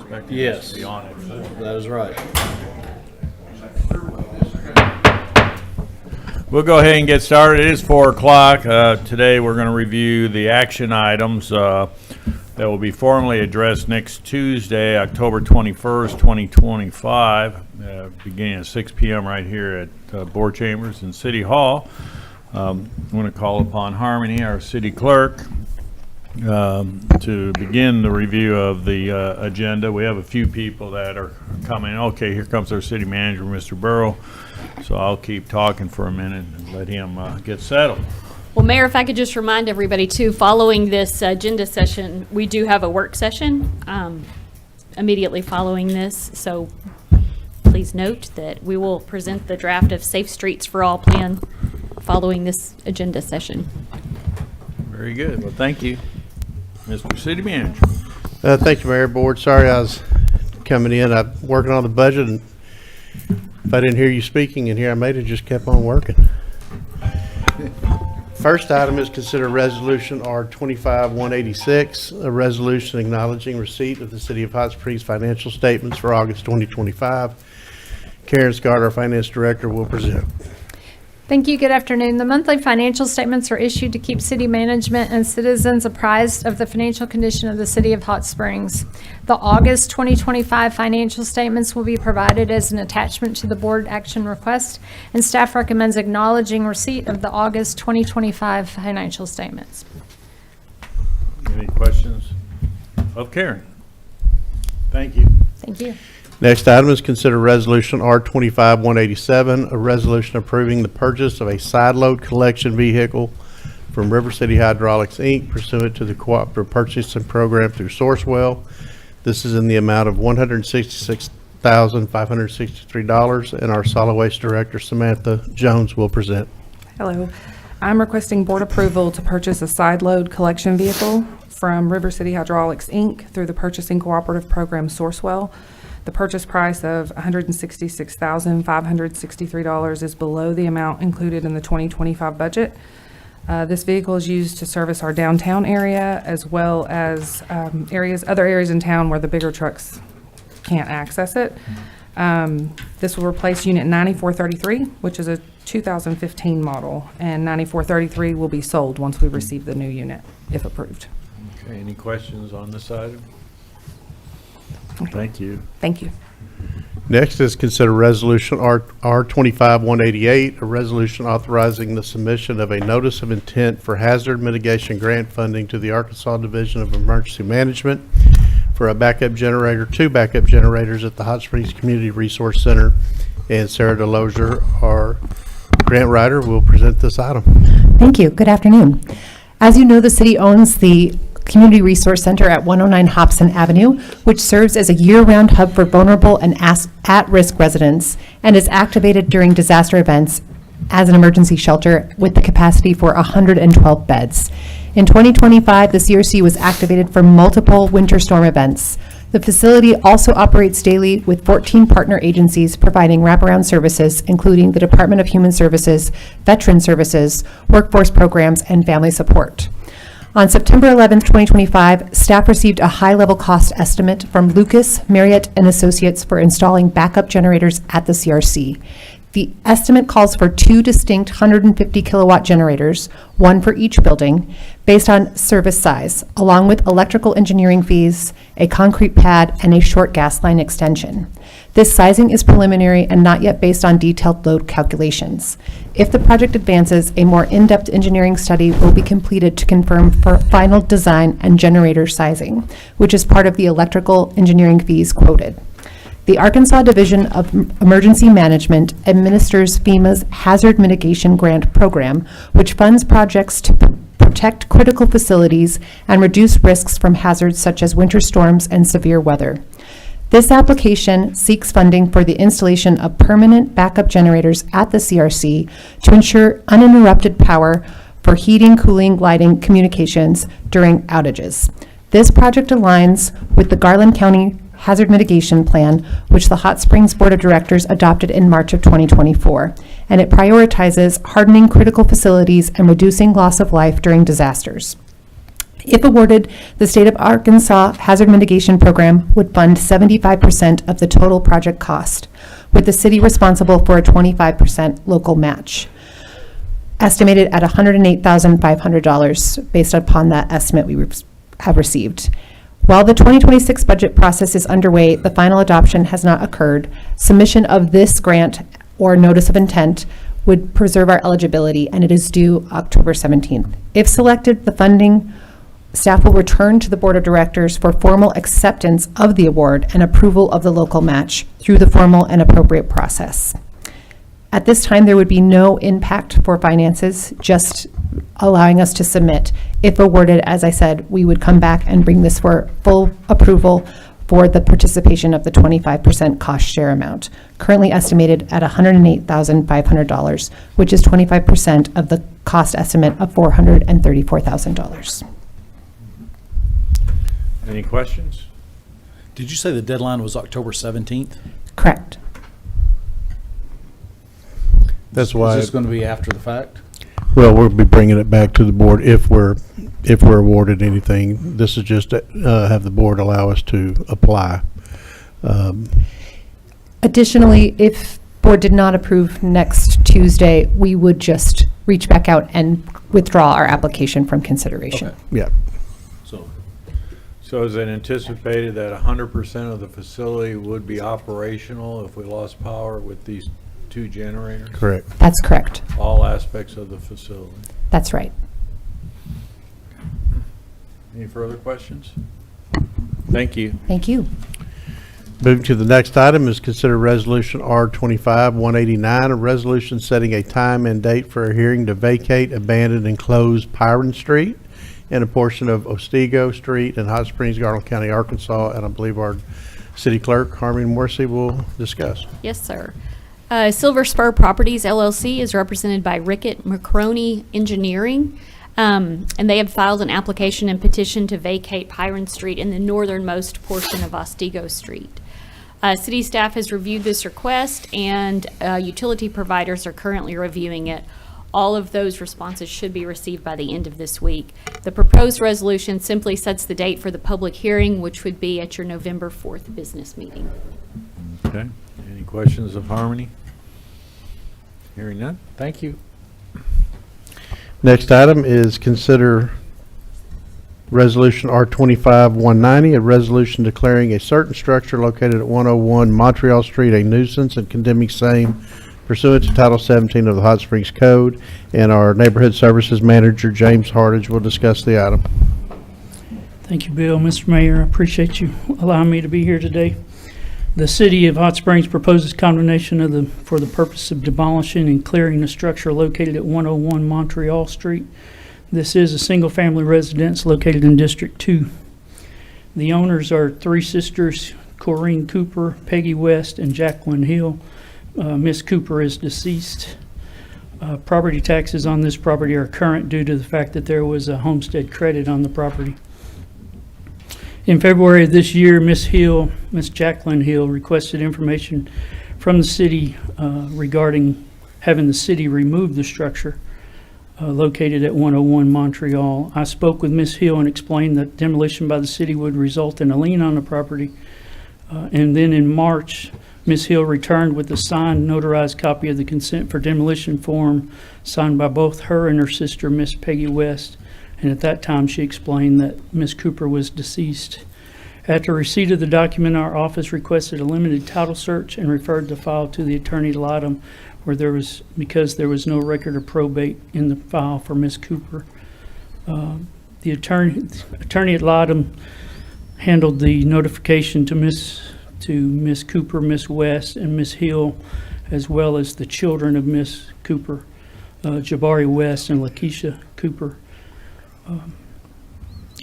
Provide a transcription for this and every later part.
expecting Yes. us to be on at 4. That is right. We'll go ahead and get started. It is 4 o'clock. Today we're going to review the action items that will be formally addressed next Tuesday, October 21st, 2025, beginning at 6 p.m. right here at Board Chambers in City Hall. I'm going to call upon Harmony, our city clerk, to begin the review of the agenda. We have a few people that are coming. Okay, here comes our city manager, Mr. Burrow. So I'll keep talking for a minute and let him get settled. Well, Mayor, if I could just remind everybody too, following this agenda session, we do have a work session immediately following this. So please note that we will present the draft of Safe Streets for All plan following this agenda session. Very good. Well, thank you, Mr. City Manager. Thank you, Mayor. Board. Sorry I was coming in. I'm working on the budget, and if I didn't hear you speaking in here, I may have just kept on working. First item is consider resolution R25-186, a resolution acknowledging receipt of the City of Hot Springs financial statements for August 2025. Karen Scott, our finance director, will present. Thank you. Good afternoon. The monthly financial statements are issued to keep city management and citizens apprised of the financial condition of the City of Hot Springs. The August 2025 financial statements will be provided as an attachment to the board action request, and staff recommends acknowledging receipt of the August 2025 financial statements. Any questions of Karen? Thank you. Thank you. Next item is consider resolution R25-187, a resolution approving the purchase of a side load collection vehicle from River City Hydraulics, Inc., pursuant to the cooperative purchasing program through Sourcewell. This is in the amount of $166,563, and our solid waste director, Samantha Jones, will present. Hello. I'm requesting board approval to purchase a side load collection vehicle from River City Hydraulics, Inc. through the purchasing cooperative program Sourcewell. The purchase price of $166,563 is below the amount included in the 2025 budget. This vehicle is used to service our downtown area as well as other areas in town where the bigger trucks can't access it. This will replace Unit 9433, which is a 2015 model, and 9433 will be sold once we receive the new unit, if approved. Okay, any questions on this item? Thank you. Thank you. Next is consider resolution R25-188, a resolution authorizing the submission of a notice of intent for hazard mitigation grant funding to the Arkansas Division of Emergency Management for a backup generator, 2 backup generators at the Hot Springs Community Resource Center. And Sarah DeLozier, our grant writer, will present this item. Thank you. Good afternoon. As you know, the city owns the Community Resource Center at 109 Hobson Avenue, which serves as a year-round hub for vulnerable and at-risk residents and is activated during disaster events as an emergency shelter with the capacity for 112 beds. In 2025, the CRC was activated for multiple winter storm events. The facility also operates daily with 14 partner agencies providing wraparound services, including the Department of Human Services, Veteran Services, Workforce Programs, and Family Support. On September 11th, 2025, staff received a high-level cost estimate from Lucas, Marriott, and Associates for installing backup generators at the CRC. The estimate calls for 2 distinct 150-kilowatt generators, 1 for each building, based on service size, along with electrical engineering fees, a concrete pad, and a short gas line extension. This sizing is preliminary and not yet based on detailed load calculations. If the project advances, a more in-depth engineering study will be completed to confirm for final design and generator sizing, which is part of the electrical engineering fees quoted. The Arkansas Division of Emergency Management administers FEMA's Hazard Mitigation Grant Program, which funds projects to protect critical facilities and reduce risks from hazards such as winter storms and severe weather. This application seeks funding for the installation of permanent backup generators at the CRC to ensure uninterrupted power for heating, cooling, lighting, communications during outages. This project aligns with the Garland County Hazard Mitigation Plan, which the Hot Springs Board of Directors adopted in March of 2024, and it prioritizes hardening critical facilities and reducing loss of life during disasters. If awarded, the State of Arkansas Hazard Mitigation Program would fund 75% of the total project cost, with the city responsible for a 25% local match, estimated at $108,500 based upon that estimate we have received. While the 2026 budget process is underway, the final adoption has not occurred. Submission of this grant or notice of intent would preserve our eligibility, and it is due October 17th. If selected, the funding staff will return to the Board of Directors for formal acceptance of the award and approval of the local match through the formal and appropriate process. At this time, there would be no impact for finances, just allowing us to submit. If awarded, as I said, we would come back and bring this for full approval for the participation of the 25% cost share amount, currently estimated at $108,500, which is 25% of the cost estimate of $434,000. Any questions? Did you say the deadline was October 17th? Correct. That's why, Is this going to be after the fact? well, we'll be bringing it back to the board if we're awarded anything. This is just to have the board allow us to apply. Additionally, if board did not approve next Tuesday, we would just reach back out and withdraw our application from consideration. Okay. Yeah. So is it anticipated that 100% of the facility would be operational if we lost power with these two generators? Correct. That's correct. All aspects of the facility. That's right. Any further questions? Thank you. Thank you. Moving to the next item is consider Resolution R-25-189, a resolution setting a time and date for a hearing to vacate, abandon, and close Pyron Street and a portion of Otsego Street in Hot Springs, Garland County, Arkansas, and I believe our city clerk, Harmony Morrissey, will discuss. Yes, sir. Silver Spur Properties LLC is represented by Rickett McCroney Engineering, and they have filed an application and petition to vacate Pyron Street in the northernmost portion of Otsego Street. City staff has reviewed this request, and utility providers are currently reviewing it. All of those responses should be received by the end of this week. The proposed resolution simply sets the date for the public hearing, which would be at your November 4th business meeting. Okay. Any questions of Harmony? Hearing none. Thank you. Next item is consider Resolution R-25-190, a resolution declaring a certain structure located at 101 Montreal Street a nuisance and condemning same pursuant to Title 17 of the Hot Springs Code. And our Neighborhood Services Manager, James Hartage, will discuss the item. Thank you, Bill. Mr. Mayor, I appreciate you allowing me to be here today. The City of Hot Springs proposes condemnation for the purpose of demolishing and clearing the structure located at 101 Montreal Street. This is a single-family residence located in District 2. The owners are three sisters, Corrine Cooper, Peggy West, and Jacqueline Hill. Miss Cooper is deceased. Property taxes on this property are current due to the fact that there was a homestead credit on the property. In February of this year, Miss Jacqueline Hill, requested information from the city regarding having the city remove the structure located at 101 Montreal. I spoke with Miss Hill and explained that demolition by the city would result in a lien on the property. And then in March, Ms. Hill returned with a signed, notarized copy of the consent for demolition form signed by both her and her sister, Miss Peggy West. And at that time, she explained that Ms. Cooper was deceased. After receipt of the document, our office requested a limited title search and referred the file to the attorney ad litem, because there was no record of probate in the file for Ms. Cooper. The attorney ad litem handled the notification to Miss Cooper, Miss West, and Miss Hill, as well as the children of Miss Cooper, Jabari West and Lakeisha Cooper.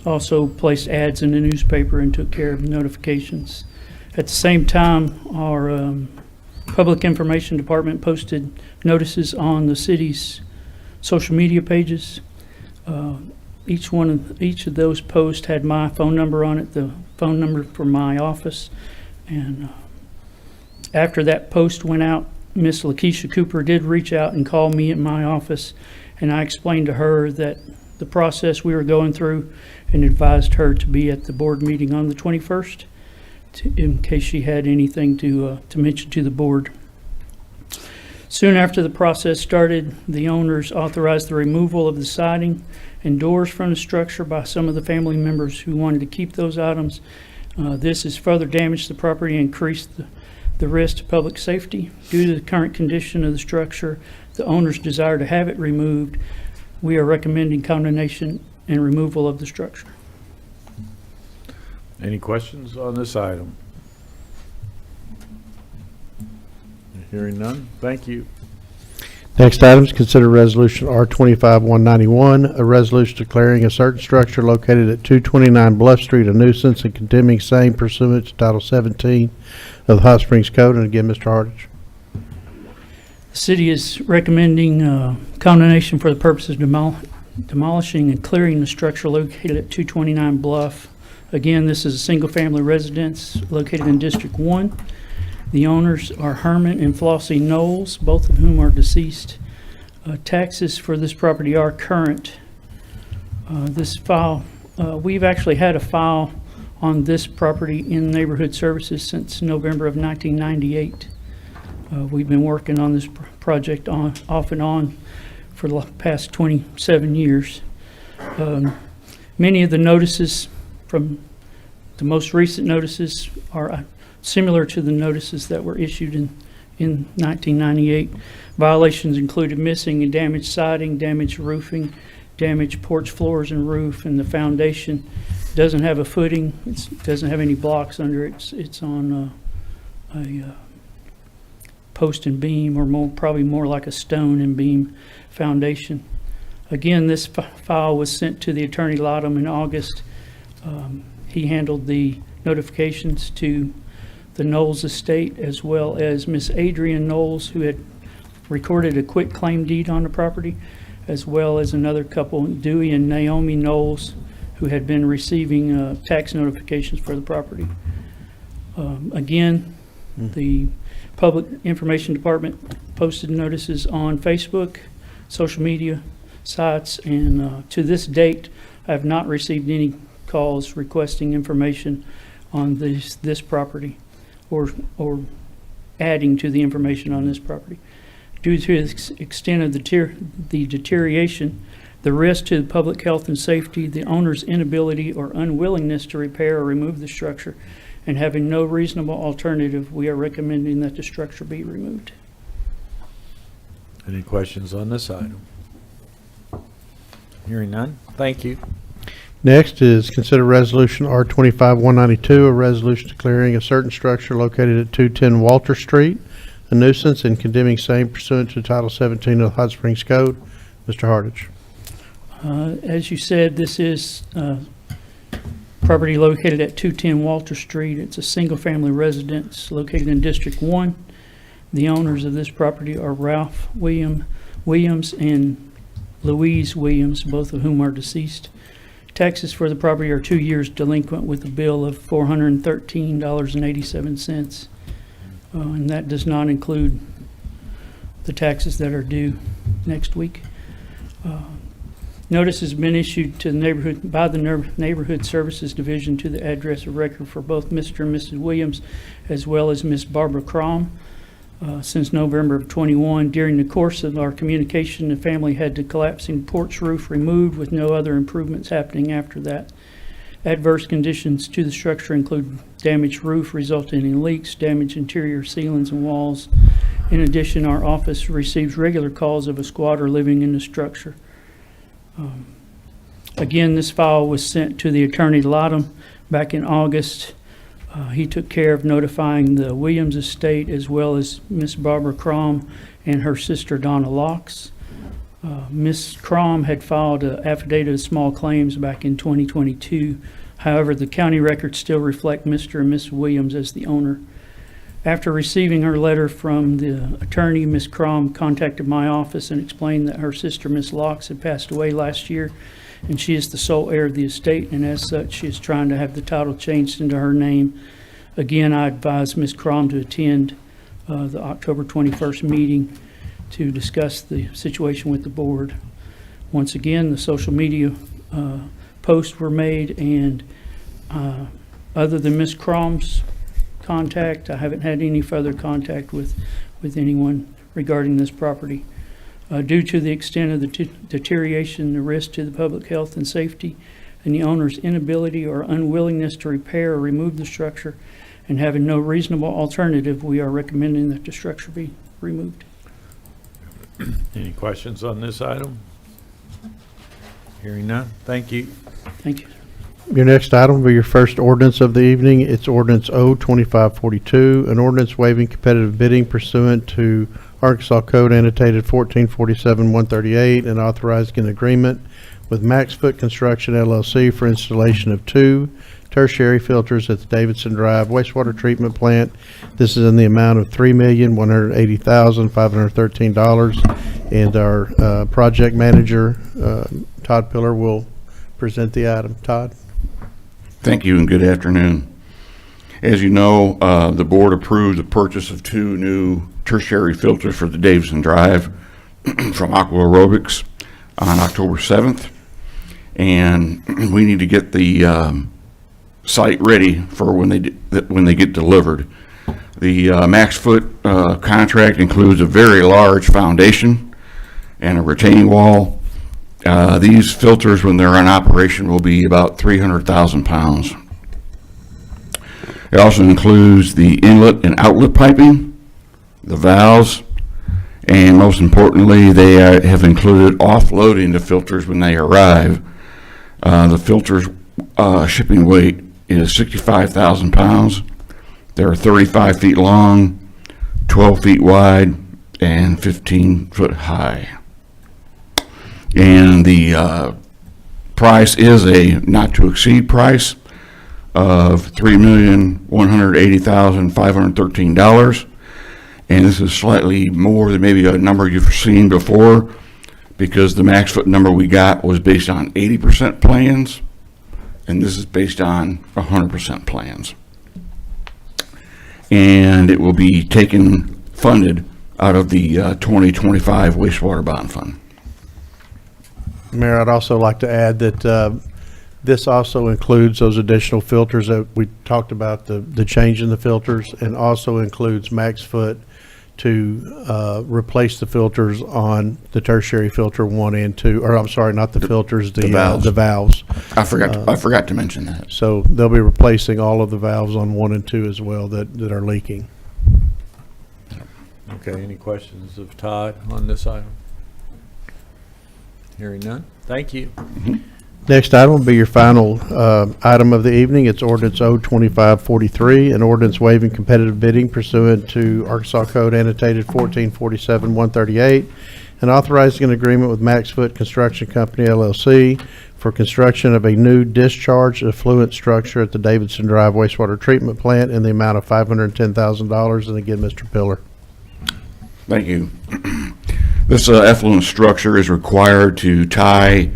Also placed ads in the newspaper and took care of notifications. At the same time, our Public Information Department posted notices on the city's social media pages. Each of those posts had my phone number on it, the phone number for my office. And after that post went out, Miss Lakeisha Cooper did reach out and call me at my office, and I explained to her that the process we were going through and advised her to be at the board meeting on the 21st in case she had anything to mention to the board. Soon after the process started, the owners authorized the removal of the siding and doors from the structure by some of the family members who wanted to keep those items. This has further damaged the property and increased the risk to public safety. Due to the current condition of the structure, the owner's desire to have it removed, we are recommending condemnation and removal of the structure. Any questions on this item? Hearing none, thank you. Next item is consider resolution R 25-191, a resolution declaring a certain structure located at 229 Bluff Street a nuisance and condemning same pursuant to Title 17 of the Hot Springs Code. And again, Mr. Hartage. The city is recommending condemnation for the purpose of demolishing and clearing the structure located at 229 Bluff. Again, this is a single-family residence located in District 1. The owners are Herman and Flossie Knowles, both of whom are deceased. Taxes for this property are current. This file, we've actually had a file on this property in Neighborhood Services since November of 1998. We've been working on this project off and on for the past 27 years. Many of the notices from the most recent notices are similar to the notices that were issued in 1998. Violations included missing and damaged siding, damaged roofing, damaged porch floors and roof, and the foundation doesn't have a footing. It doesn't have any blocks under it. It's on a post and beam, or probably more like a stone and beam foundation. Again, this file was sent to the Attorney Lottom in August. He handled the notifications to the Knowles estate, as well as Miss Adrian Knowles, who had recorded a quit claim deed on the property, as well as another couple, Dewey and Naomi Knowles, who had been receiving tax notifications for the property. Again, the Public Information Department posted notices on Facebook, social media sites, and to this date, I have not received any calls requesting information on this property or adding to the information on this property. Due to the extent of the deterioration, the risk to the public health and safety, the owner's inability or unwillingness to repair or remove the structure, and having no reasonable alternative, we are recommending that the structure be removed. Any questions on this item? Hearing none, thank you. Next is consider resolution R 25-192, a resolution declaring a certain structure located at 210 Walter Street a nuisance and condemning same pursuant to Title 17 of the Hot Springs Code. Mr. Hartage. As you said, this is property located at 210 Walter Street. It's a single-family residence located in District 1. The owners of this property are Ralph Williams and Louise Williams, both of whom are deceased. Taxes for the property are 2 years delinquent with a bill of $413.87. And that does not include the taxes that are due next week. Notice has been issued to the Neighborhood Services Division to the address of record for both Mr. and Mrs. Williams, as well as Miss Barbara Crom. Since November of 21, during the course of our communication, the family had the collapsing porch roof removed with no other improvements happening after that. Adverse conditions to the structure include damaged roof resulting in leaks, damaged interior ceilings and walls. In addition, our office receives regular calls of a squatter living in the structure. Again, this file was sent to the Attorney Lottom back in August. He took care of notifying the Williams estate as well as Miss Barbara Crom and her sister Donna Locks. Miss Crom had filed an affidavit of small claims back in 2022. However, the county records still reflect Mr. and Miss Williams as the owner. After receiving her letter from the attorney, Miss Crom contacted my office and explained that her sister, Miss Locks, had passed away last year, and she is the sole heir of the estate, and as such, she is trying to have the title changed into her name. Again, I advise Miss Crom to attend the October 21st meeting to discuss the situation with the board. Once again, the social media posts were made, and other than Ms. Crom's contact, I haven't had any further contact with anyone regarding this property. Due to the extent of the deterioration and the risk to the public health and safety, and the owner's inability or unwillingness to repair or remove the structure, and having no reasonable alternative, we are recommending that the structure be removed. Any questions on this item? Hearing none, thank you. Thank you. Your next item will be your first ordinance of the evening. It's ordinance O-2542, an ordinance waiving competitive bidding pursuant to Arkansas Code annotated 1447-138 and authorizing an agreement with Max Foot Construction LLC for installation of 2 tertiary filters at the Davidson Drive wastewater treatment plant. This is in the amount of $3,180,513. And our project manager, Todd Pillar, will present the item. Todd? Thank you and good afternoon. As you know, the board approved the purchase of 2 new tertiary filters for the Davidson Drive from Aqua Aerobics on October 7th. And we need to get the site ready for when they get delivered. The Max Foot contract includes a very large foundation and a retaining wall. These filters, when they're in operation, will be about 300,000 pounds. It also includes the inlet and outlet piping, the valves, and most importantly, they have included offloading the filters when they arrive. The filters' shipping weight is 65,000 pounds. They're 35 feet long, 12 feet wide, and 15 foot high. And the price is a not-to-exceed price of $3,180,513. And this is slightly more than maybe a number you've seen before, because the Max Foot number we got was based on 80% plans, and this is based on 100% plans. And it will be funded out of the 2025 wastewater bond fund. Mayor, I'd also like to add that this also includes those additional filters that we talked about, the change in the filters, and also includes Max Foot to replace the filters on the tertiary filter 1 and 2, or I'm sorry, not the filters, the valves. I forgot to mention that. So they'll be replacing all of the valves on 1 and 2 as well that are leaking. Okay, any questions of Todd on this item? Hearing none, thank you. Next item will be your final item of the evening. It's ordinance O-2543, an ordinance waiving competitive bidding pursuant to Arkansas Code annotated 1447-138, and authorizing an agreement with Max Foot Construction Company LLC for construction of a new discharge effluent structure at the Davidson Drive wastewater treatment plant in the amount of $510,000. And again, Mr. Pillar. Thank you. This effluent structure is required to tie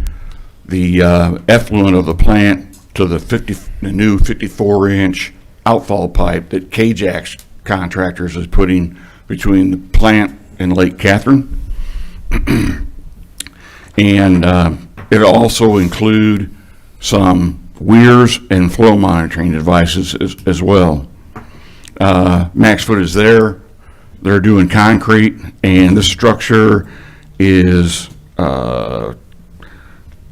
the effluent of the plant to the new 54-inch outfall pipe that K-Jax Contractors is putting between the plant and Lake Catherine. And it'll also include some weirs and flow monitoring devices as well. Max Foot is there. They're doing concrete, and this structure is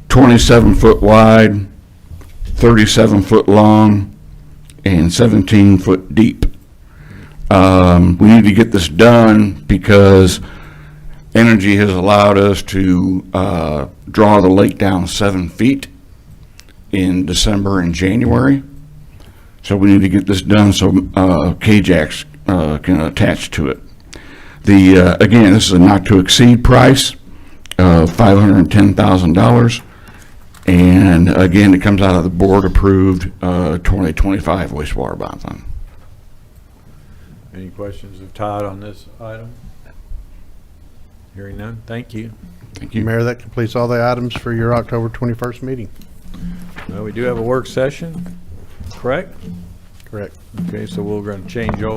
27 foot wide, 37 foot long, and 17 foot deep. We need to get this done because Energy has allowed us to draw the lake down 7 feet in December and January. So we need to get this done so K-Jax can attach to it. Again, this is a not-to-exceed price of $510,000. And again, it comes out of the board-approved 2025 wastewater bond fund. Any questions of Todd on this item? Hearing none, thank you. Thank you. Mayor, that completes all the items for your October 21st meeting. Well, we do have a work session, correct? Correct. Okay, so we're going to change over.